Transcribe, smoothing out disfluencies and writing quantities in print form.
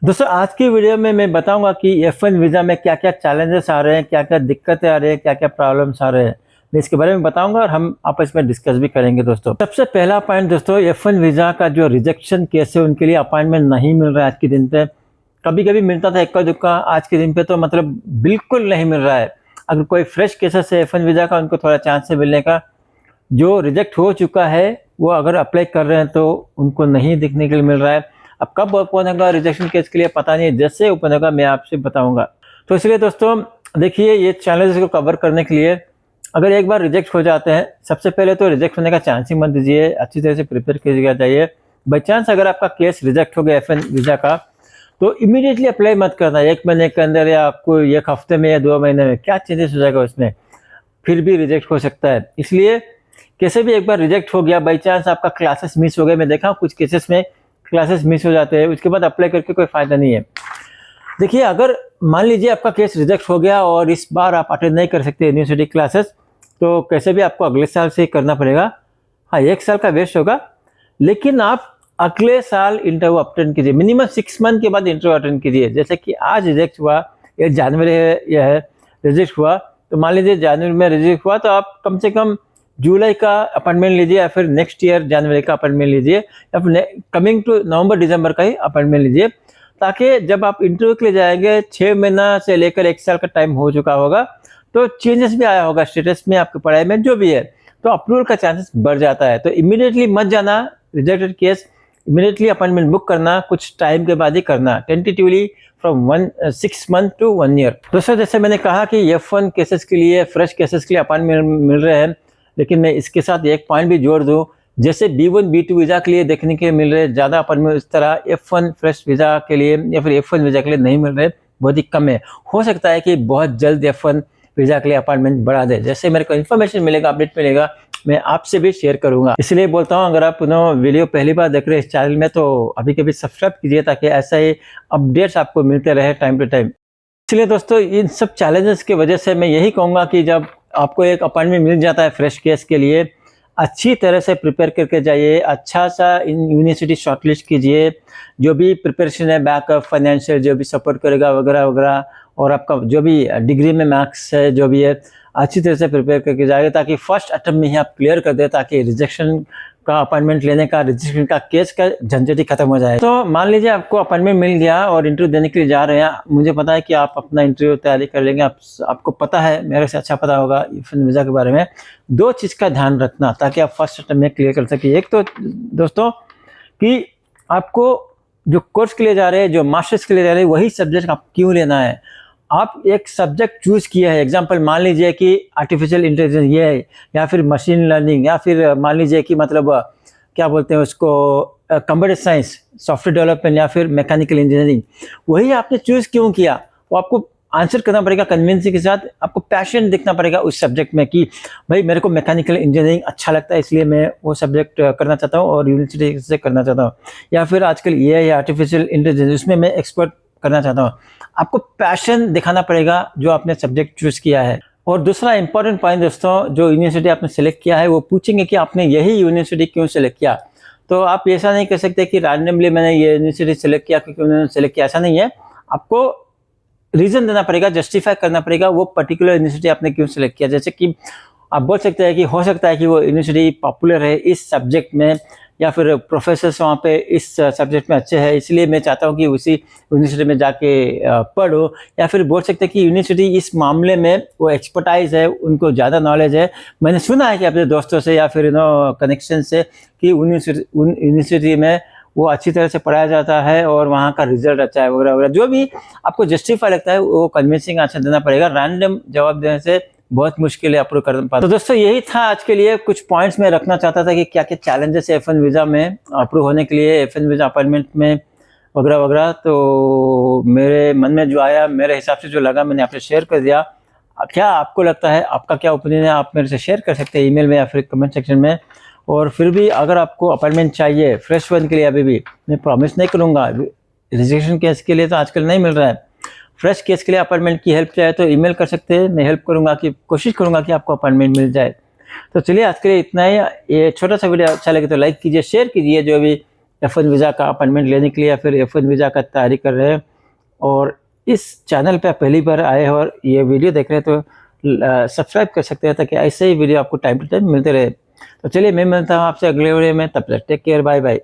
दोस्तों आज की वीडियो में मैं बताऊंगा कि F1 वीज़ा में क्या क्या चैलेंजेस आ रहे हैं, क्या क्या दिक्कतें आ रही हैं, क्या क्या प्रॉब्लम्स आ रहे हैं। मैं इसके बारे में बताऊंगा और हम आपस में डिस्कस भी करेंगे। दोस्तों सबसे पहला पॉइंट दोस्तों, F1 वीज़ा का जो रिजेक्शन केस है उनके लिए अपॉइंटमेंट नहीं मिल रहा है आज के दिन पे। कभी कभी मिलता था इक्का दुक्का, आज के दिन पे तो मतलब बिल्कुल नहीं मिल रहा है। अगर कोई फ्रेश केसेस है F1 वीज़ा का, उनको थोड़ा चांस है मिलने का। जो रिजेक्ट हो चुका है वो अगर अप्लाई कर रहे हैं तो उनको नहीं देखने के लिए मिल रहा है। अब कब ओपन होगा रिजेक्शन केस के लिए पता नहीं, जैसे ओपन होगा मैं आपसे बताऊंगा। तो इसलिए दोस्तों देखिए, ये चैलेंजेस को कवर करने के लिए अगर एक बार रिजेक्ट हो जाते हैं, सबसे पहले तो रिजेक्ट होने का चांस ही मत दीजिए, अच्छी तरह से प्रिपेयर कीजिएगा चाहिए। बाई चांस अगर आपका केस रिजेक्ट हो गया F1 वीज़ा का, तो इमीडिएटली अप्लाई मत करना। 1 महीने के अंदर या आपको 1 हफ्ते में या 2 महीने में क्या चेंजेस हो जाएगा उसमें, फिर भी रिजेक्ट हो सकता है। इसलिए कैसे भी एक बार रिजेक्ट हो गया, बाई चांस आपका क्लासेस मिस हो गए, मैं देखा हूँ कुछ केसेस में क्लासेस मिस हो जाते हैं, उसके बाद अप्लाई करके कोई फायदा नहीं है। देखिए, अगर मान लीजिए आपका केस रिजेक्ट हो गया और इस बार आप अटेंड नहीं कर सकते यूनिवर्सिटी क्लासेस, तो कैसे भी आपको अगले साल से करना पड़ेगा। हाँ, 1 साल का वेस्ट होगा, लेकिन आप अगले साल इंटरव्यू अटेंड कीजिए। मिनिमम 6 मंथ के बाद इंटरव्यू अटेंड कीजिए। जैसे कि आज रिजेक्ट हुआ, ये जनवरी है, यह है रिजेक्ट हुआ, तो मान लीजिए जनवरी में रिजेक्ट हुआ, तो आप कम से कम जुलाई का अपॉइंटमेंट लीजिए, या फिर नेक्स्ट ईयर जनवरी का अपॉइंटमेंट लीजिए, या फिर कमिंग टू नवंबर दिसंबर का ही अपॉइंटमेंट लीजिए, ताकि जब आप इंटरव्यू के लिए जाएंगे 6 महीना से लेकर 1 साल का टाइम हो चुका होगा, तो चेंजेस भी आया होगा स्टेटस में, आपकी पढ़ाई में जो भी है, तो अप्रूवल का चांसेस बढ़ जाता है। तो इमीडिएटली मत जाना rejected case, immediately appointment book करना, कुछ टाइम के बाद ही करना, tentatively from 6 month to 1 year. दोस्तों जैसे मैंने कहा कि F1 केसेस के लिए, फ्रेश केसेस के लिए अपॉइंटमेंट मिल रहे हैं, लेकिन मैं इसके साथ एक पॉइंट भी जोड़ दूं, जैसे B1 B2 वीज़ा के लिए देखने के मिल रहे ज़्यादा अपॉइंटमेंट, इस तरह F1 फ्रेश वीज़ा के लिए या फिर F1 वीज़ा के लिए नहीं मिल रहे, बहुत ही कम है। हो सकता है कि बहुत जल्द F1 वीज़ा के लिए अपॉइंटमेंट बढ़ा दे। जैसे मेरे को इन्फॉर्मेशन मिलेगा, अपडेट मिलेगा, मैं आपसे भी शेयर करूंगा। इसलिए बोलता हूं, अगर आप वीडियो पहली बार देख रहे हैं इस चैनल में, तो अभी कभी सब्सक्राइब कीजिए, ताकि ऐसा ही अपडेट्स आपको मिलते रहे टाइम टू टाइम। इसलिए दोस्तों इन सब चैलेंजेस की वजह से मैं यही कहूँगा कि जब आपको एक अपॉइंटमेंट मिल जाता है फ्रेश केस के लिए, अच्छी तरह से प्रिपेयर करके जाइए, अच्छा सा यूनिवर्सिटी शॉर्टलिस्ट कीजिए, जो भी प्रिपरेशन है, बैकअप, फाइनेंशियल जो भी सपोर्ट करेगा वगैरह वगैरह, और आपका जो भी डिग्री में मार्क्स है जो भी है, अच्छी तरह से प्रिपेयर करके जाइए, ताकि फर्स्ट अटेम्प्ट में ही आप क्लियर कर दे, ताकि रिजेक्शन का अपॉइंटमेंट लेने का, रिजेक्शन का केस का झंझट ही खत्म हो जाए। तो मान लीजिए आपको अपॉइंटमेंट मिल गया और इंटरव्यू देने के लिए जा रहे हैं, मुझे पता है कि आप अपना इंटरव्यू तैयारी कर लेंगे, आपको पता है, मेरे से अच्छा पता होगा F1 वीज़ा के बारे में। 2 चीज़ का ध्यान रखना ताकि आप फर्स्ट अटेम्प्ट में क्लियर कर सके। एक तो दोस्तों कि आपको जो कोर्स के लिए जा रहे हैं, जो मास्टर्स के लिए जा रहे हैं, वही सब्जेक्ट आप क्यों लेना है। आप एक सब्जेक्ट चूज किया है, एग्जांपल मान लीजिए कि आर्टिफिशियल इंटेलिजेंस ये है, या फिर मशीन लर्निंग, या फिर मान लीजिए कि मतलब क्या बोलते हैं उसको, कंप्यूटर साइंस, सॉफ्टवेयर डेवलपमेंट, या फिर मैकेनिकल इंजीनियरिंग, वही आपने चूज क्यों किया, वो आपको आंसर करना पड़ेगा कन्विंसिंग के साथ। आपको पैशन दिखना पड़ेगा उस सब्जेक्ट में कि भाई मेरे को मैकेनिकल इंजीनियरिंग अच्छा लगता है, इसलिए मैं वो सब्जेक्ट करना चाहता हूँ और यूनिवर्सिटी से करना चाहता हूँ। या फिर आजकल ये आर्टिफिशियल इंटेलिजेंस, उसमें मैं एक्सपर्ट करना चाहता हूँ। आपको पैशन दिखाना पड़ेगा जो आपने सब्जेक्ट चूज किया है। और दूसरा इंपॉर्टेंट पॉइंट दोस्तों, जो यूनिवर्सिटी आपने सेलेक्ट किया है, वो पूछेंगे कि आपने यही यूनिवर्सिटी क्यों सेलेक्ट किया। तो आप ऐसा नहीं कर सकते कि रैंडमली मैंने ये यूनिवर्सिटी सेलेक्ट किया क्योंकि उन्होंने सेलेक्ट किया, ऐसा नहीं है। आपको रीजन देना पड़ेगा, जस्टिफाई करना पड़ेगा वो पर्टिकुलर यूनिवर्सिटी आपने क्यों सेलेक्ट किया। जैसे कि आप बोल सकते हैं कि हो सकता है कि वो यूनिवर्सिटी पॉपुलर है इस सब्जेक्ट में, या फिर प्रोफेसर्स वहाँ पे इस सब्जेक्ट में अच्छे हैं, इसलिए मैं चाहता हूँ कि उसी यूनिवर्सिटी में जाके पढ़ो। या फिर बोल सकते हैं कि यूनिवर्सिटी इस मामले में वो एक्सपर्टाइज है, उनको ज़्यादा नॉलेज है। मैंने सुना है कि अपने दोस्तों से या फिर कनेक्शन से कि यूनिवर्सिटी में वो अच्छी तरह से पढ़ाया जाता है और वहाँ का रिजल्ट अच्छा है वगैरह वगैरह। जो भी आपको जस्टिफाई लगता है वो कन्विंसिंग आंसर देना पड़ेगा, रैंडम जवाब देने से बहुत मुश्किल है अप्रूव कर पाना। तो दोस्तों यही था आज के लिए, कुछ पॉइंट्स मैं रखना चाहता था कि क्या क्या चैलेंजेस है F1 वीज़ा में अप्रूव होने के लिए, F1 वीज़ा अपॉइंटमेंट में वगैरह वगैरह। तो मेरे मन में जो आया, मेरे हिसाब से जो लगा, मैंने आपसे शेयर कर दिया। क्या आपको लगता है, आपका क्या ओपिनियन है, आप मेरे से शेयर कर सकते हैं ईमेल में या फिर कमेंट सेक्शन में। और फिर भी अगर आपको अपॉइंटमेंट चाहिए फ्रेश वन के लिए, अभी भी मैं प्रॉमिस नहीं करूँगा, रिजेक्शन केस के लिए तो आजकल नहीं मिल रहा है, फ्रेश केस के लिए अपॉइंटमेंट की हेल्प चाहिए तो ईमेल कर सकते हैं, मैं हेल्प करूंगा, कि कोशिश करूंगा कि आपको अपॉइंटमेंट मिल जाए। तो चलिए आज के लिए इतना ही। ये छोटा सा वीडियो अच्छा लगे तो लाइक कीजिए, शेयर कीजिए, जो भी F1 वीज़ा का अपॉइंटमेंट लेने के लिए या फिर F1 वीज़ा का तैयारी कर रहे हैं और इस चैनल पे पहली बार आए हो और ये वीडियो देख रहे हैं तो सब्सक्राइब कर सकते हैं ताकि ऐसे ही वीडियो आपको टाइम टू टाइम मिलते रहे। तो चलिए मैं मिलता हूँ आपसे अगले वीडियो में, तब तक टेक केयर, बाय बाय।